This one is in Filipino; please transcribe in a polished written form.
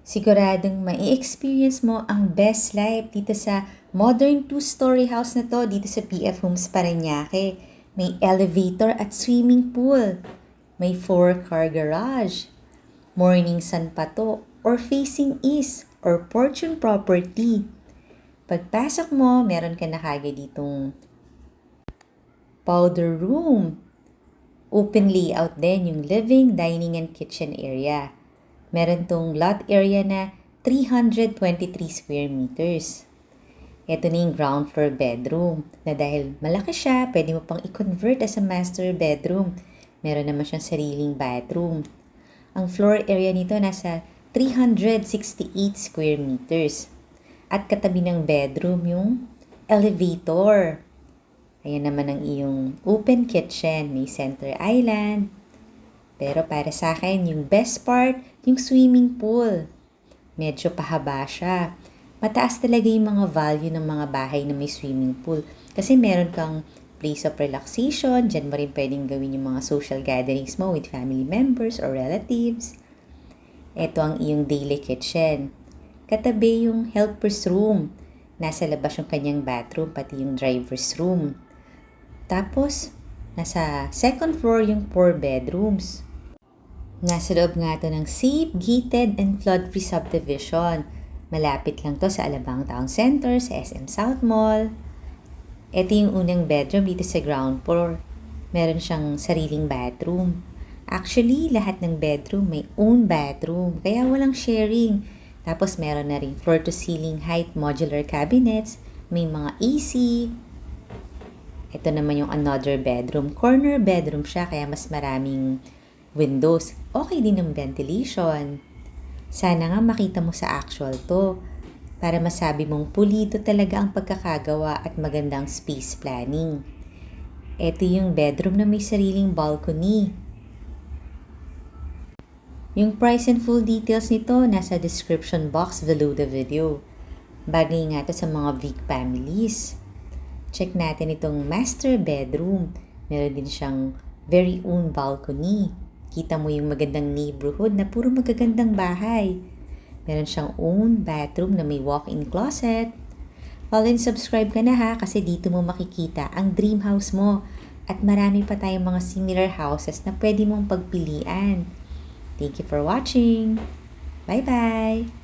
Siguradong mai-experience mo ang best life dito sa modern 2-story house na to dito sa PF Homes Parañaque. May elevator at swimming pool. May 4-car garage. Morning sun pa to or facing east or fortune property. Pagpasok mo, meron ka na kagad ditong powder room. Open layout din yung living, dining, and kitchen area. Meron tong lot area na 323 square meters. Ito na yung ground floor bedroom na dahil malaki siya, pwede mo pang i-convert as a master bedroom. Meron naman siyang sariling bathroom. Ang floor area nito nasa 368 square meters. At katabi ng bedroom yung elevator. Ayan naman ang iyong open kitchen. May center island. Pero para sa akin, yung best part, yung swimming pool. Medyo pahaba siya. Mataas talaga yung mga value ng mga bahay na may swimming pool. Kasi meron kang place of relaxation. Diyan mo rin pwedeng gawin yung mga social gatherings mo with family members or relatives. Ito ang iyong daily kitchen. Katabi yung helper's room. Nasa labas yung kanyang bathroom, pati yung driver's room. Tapos, nasa second floor yung 4 bedrooms. Nasa loob nga ito ng safe, gated, and flood-free subdivision. Malapit lang to sa Alabang Town Center, sa SM South Mall. Ito yung unang bedroom dito sa ground floor. Meron siyang sariling bathroom. Actually, lahat ng bedroom may own bathroom, kaya walang sharing. Tapos meron na rin floor-to-ceiling height modular cabinets, may mga AC. Ito naman yung another bedroom. Corner bedroom siya, kaya mas maraming windows. Okay din ng ventilation. Sana nga makita mo sa actual to para masabi mong pulido talaga ang pagkakagawa at magandang space planning. Ito yung bedroom na may sariling balcony. Yung price and full details nito nasa description box below the video. Bagay nga ito sa mga big families. Check natin itong master bedroom. Meron din siyang very own balcony. Kita mo yung magandang neighborhood na puro magagandang bahay. Meron siyang own bathroom na may walk-in closet. Follow and subscribe ka na ha kasi dito mo makikita ang dream house mo. At marami pa tayong mga similar houses na pwede mong pagpilian. Thank you for watching. Bye-bye!